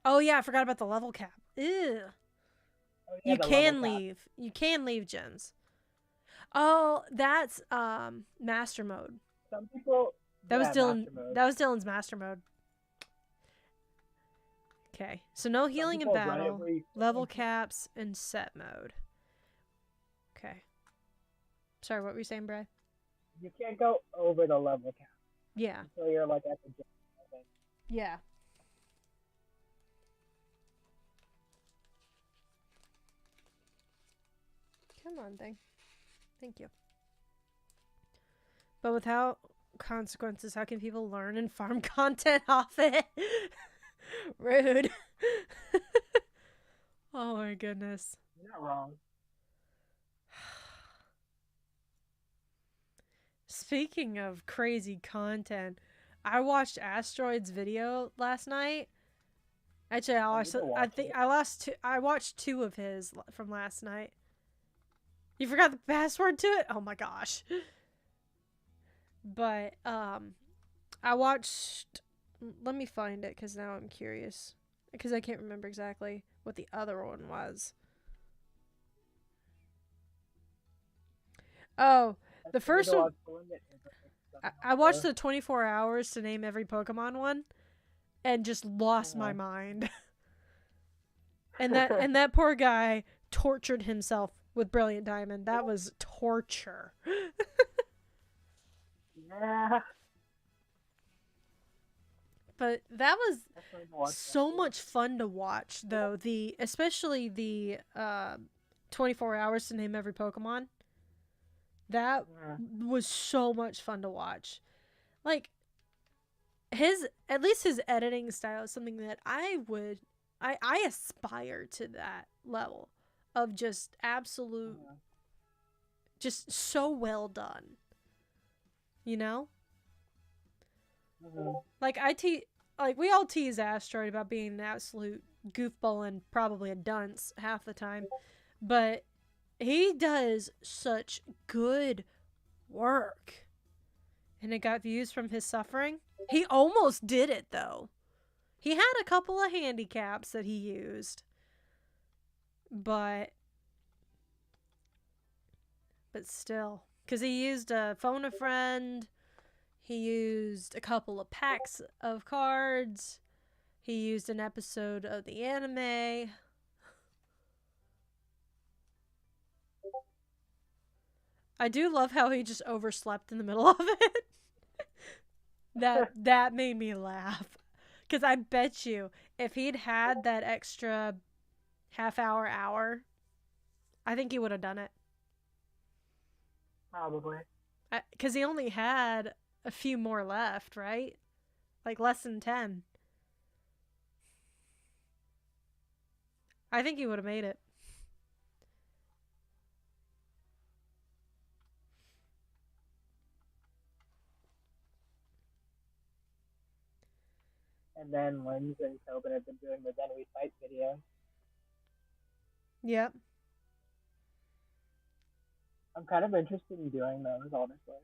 Oh yeah, I forgot about the level cap. Ew. Oh, yeah, You the can level cap. leave. You can leave gyms. Oh, that's master mode. Some people. That was yeah, Dylan. master mode. That was Dylan's master mode. Okay, so no healing in people run it battle, where you- level caps, and set mode. Okay. Sorry, what were you saying, Bray? You can't go over the level cap Yeah. until you're like at the gym, I think. Yeah. Come on, thing. Thank you. But without consequences, how can people learn and farm content off it? Rude. Oh my goodness. You're not wrong. Speaking of crazy content, I watched Asteroid's video last night. Actually, I watched 2 of his from last night. You forgot the password to it? Oh my gosh. But I watched, let me find it cuz now I'm curious because I can't remember exactly what the other one was. Oh, the first one, I watched the 24 hours to name every Pokemon one and just lost my mind. and that poor guy tortured himself with Brilliant Diamond. That was torture. Yeah. But that was so much fun to watch, though. Especially the 24 hours to name every Pokemon. That was so much fun to watch. Like, at least his editing style is something that I aspire to that level of just absolute, just so well done. You know? Like, we all tease Asteroid about being an absolute goofball and probably a dunce half the time. But he does such good work. And it got views from his suffering. He almost did it, though. He had a couple of handicaps that he used. But still. Because he used a phone a friend. He used a couple of packs of cards. He used an episode of the anime. I do love how he just overslept in the middle of it. That made me laugh. Because I bet you, if he'd had that extra hour, I think he would have done it. Probably. Because he only had a few more left, right? Like less than 10. I think he would have made it. And then Linz and Tobin have been doing the Then We Fight video. Yep. I'm kind of interested in doing those, honestly.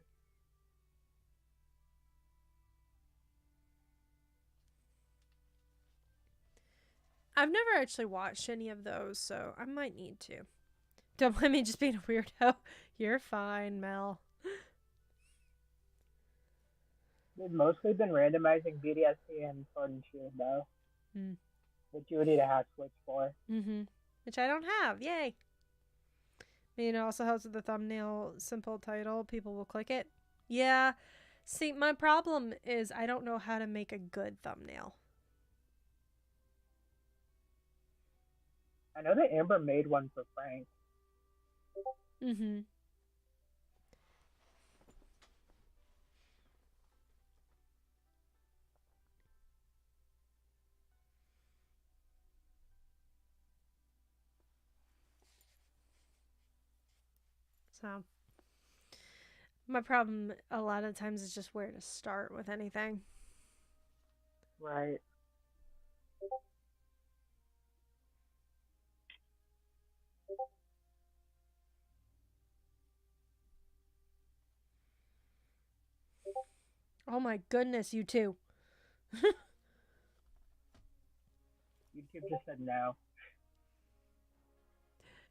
I've never actually watched any of those, so I might need to. Don't blame me just being a weirdo. You're fine, Mel. They've mostly been randomizing BDSC and Sword and Shield, though. Which you would need a hack switch for. Which I don't have. Yay. I mean, it also helps with the thumbnail simple title. People will click it. Yeah. See, my problem is I don't know how to make a good thumbnail. I know that Amber made one for Frank. So, my problem a lot of times is just where to start with anything. Right. Oh my goodness, you too. YouTube just said no.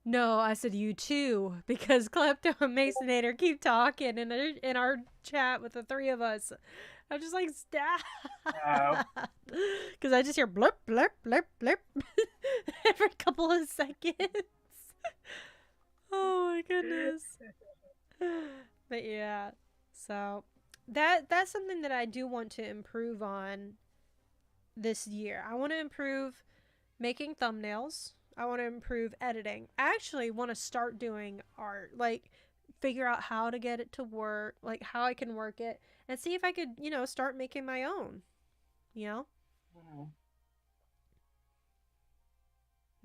No, I said you too, because Klepto and Masonator keep talking in our chat with the 3 of us. I'm just like, stop. Because I just hear blip, blip, blip, blip every couple of seconds. Oh my goodness. But yeah, so that's something that I do want to improve on this year. I want to improve making thumbnails. I want to improve editing. I actually want to start doing art, like figure out how to get it to work, like how I can work it, and see if I could, start making my own. Mhm.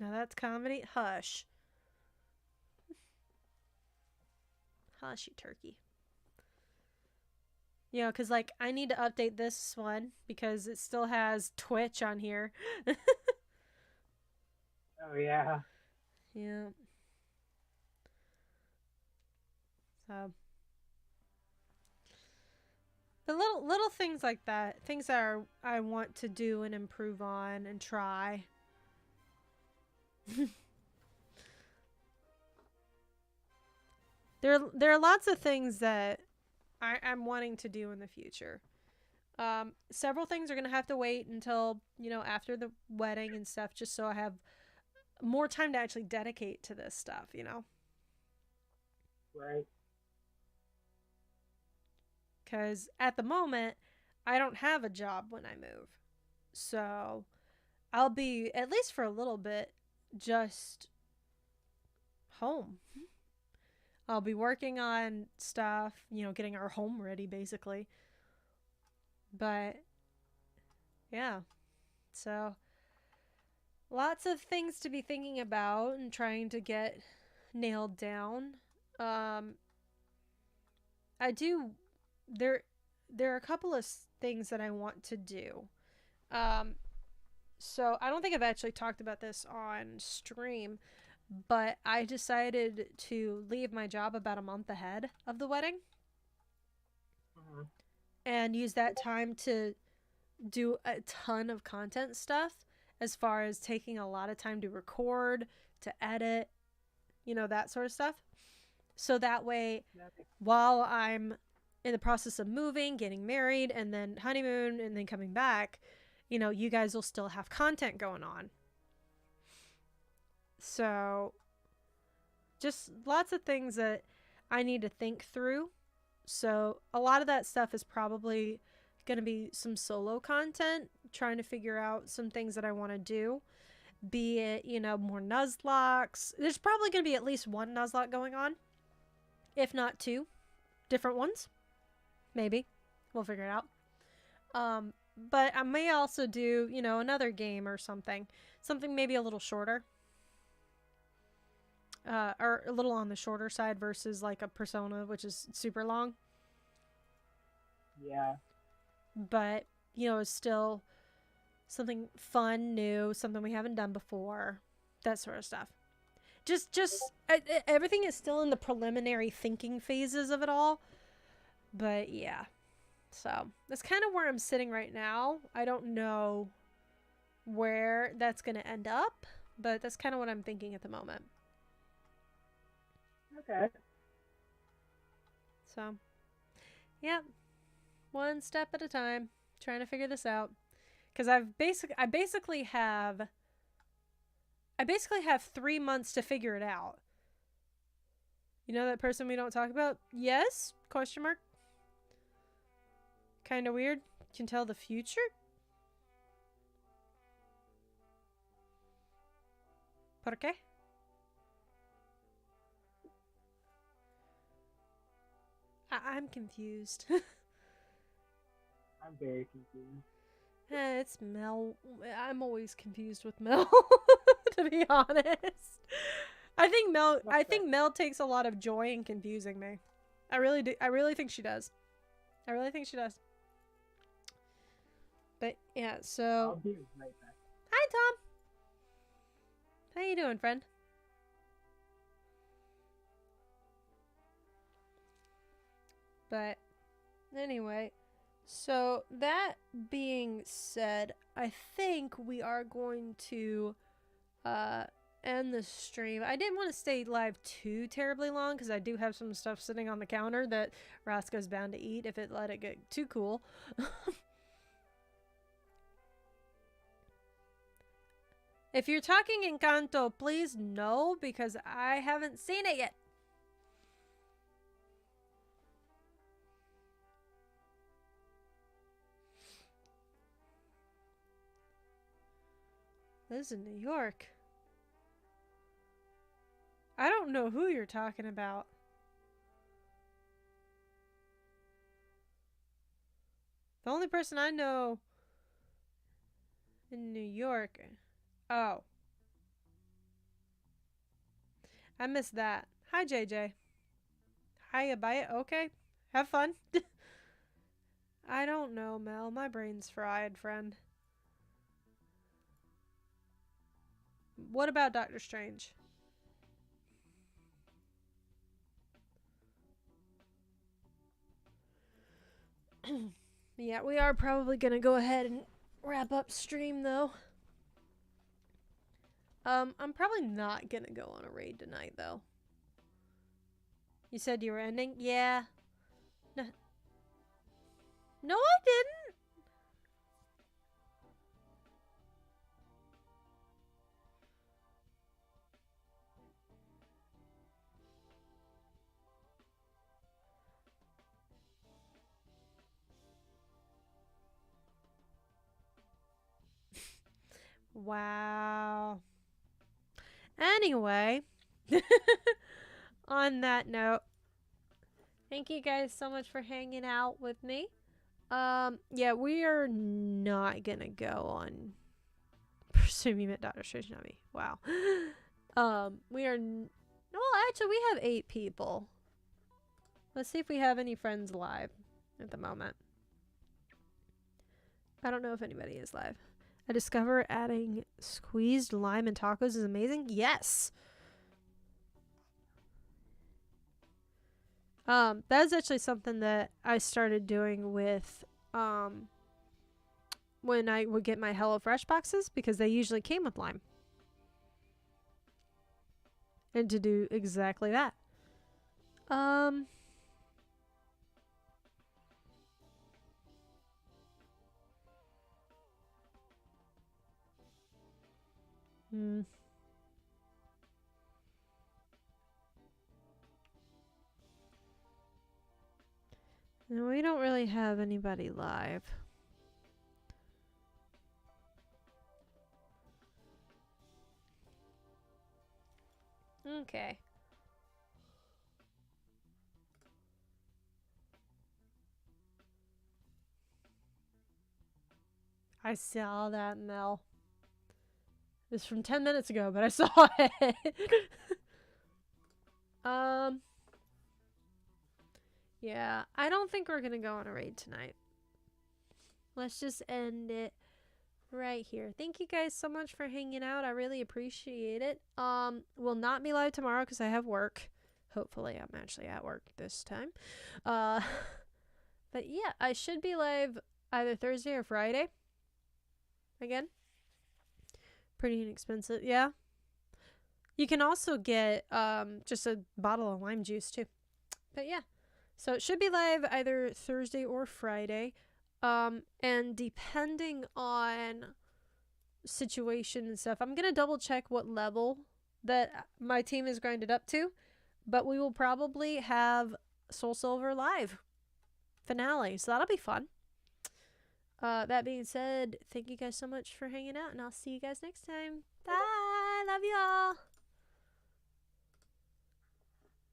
Now that's comedy. Hush. Hush, you turkey. Because, like, I need to update this one because it still has Twitch on here. Oh yeah. Yeah. So, the little things like that, things that I want to do and improve on and try. There are lots of things that I'm wanting to do in the future. Several things are gonna have to wait until after the wedding and stuff, just so I have more time to actually dedicate to this stuff. Right. Because at the moment, I don't have a job when I move, so I'll be, at least for a little bit, just home. I'll be working on stuff, getting our home ready, basically. But, yeah. So, lots of things to be thinking about and trying to get nailed down. I do... There are a couple of things that I want to do. So, I don't think I've actually talked about this on stream, but I decided to leave my job about a month ahead of the wedding. Mhm. And use that time to do a ton of content stuff, as far as taking a lot of time to record, to edit, that sort of stuff. So that way, while I'm in the process of moving, getting married, and then honeymoon, and then coming back, you guys will still have content going on. So, just lots of things that I need to think through. So, a lot of that stuff is probably going to be some solo content, trying to figure out some things that I want to do. Be it, more Nuzlocks. There's probably going to be at least one Nuzlocke going on, if not two different ones. Maybe. We'll figure it out. But I may also do, another game or something. Something maybe a little shorter. Or a little on the shorter side versus like a Persona, which is super long. Yeah. But, it's still something fun, new, something we haven't done before. That sort of stuff. Everything is still in the preliminary thinking phases of it all. But yeah. So, that's kind of where I'm sitting right now. I don't know where that's going to end up, but that's kind of what I'm thinking at the moment. Okay. So, yeah. One step at a time, trying to figure this out. Because I basically have 3 months to figure it out. You know that person we don't talk about? Yes? Question mark. Kind of weird. Can tell the future? ¿Por qué? I'm confused. I'm very confused. It's Mel. I'm always confused with Mel, to be honest. I think Mel takes a lot of joy in confusing me. I really do. I really think she does. But yeah, so I'll be right back. hi Tom. How you doing, friend? But anyway, so that being said, I think we are going to end the stream. I didn't want to stay live too terribly long because I do have some stuff sitting on the counter that Roscoe's bound to eat if it let it get too cool. If you're talking Encanto, please no, because I haven't seen it yet. Lives in New York. I don't know who you're talking about. The only person I know in New York. Oh. I missed that. Hi, JJ. Hiya, buy it. Okay. Have fun. I don't know, Mel. My brain's fried, friend. What about Doctor Strange? Yeah, we are probably gonna go ahead and wrap up stream, though. I'm probably not gonna go on a raid tonight, though. You said you were ending? Yeah. No, no, I didn't. Wow. Anyway, on that note, thank you guys so much for hanging out with me. Yeah, we are not gonna go on. Presume you meant Dr. Strange, not me. Wow. We are. Well, actually, we have 8 people. Let's see if we have any friends live at the moment. I don't know if anybody is live. I discover adding squeezed lime in tacos is amazing. Yes. That's actually something that I started doing with when I would get my HelloFresh boxes, because they usually came with lime. And to do exactly that. No, we don't really have anybody live. Okay. I saw that, Mel. It was from 10 minutes ago, but I saw it. Yeah, I don't think we're gonna go on a raid tonight. Let's just end it right here. Thank you guys so much for hanging out. I really appreciate it. Will not be live tomorrow because I have work. Hopefully I'm actually at work this time. But yeah, I should be live either Thursday or Friday. Again. Pretty inexpensive. Yeah. You can also get just a bottle of lime juice too. But yeah. So it should be live either Thursday or Friday. And depending on situation and stuff, I'm going to double check what level that my team is grinded up to. But we will probably have Soul Silver live finale. So that'll be fun. That being said, thank you guys so much for hanging out, and I'll see you guys next time. Bye. Love you all.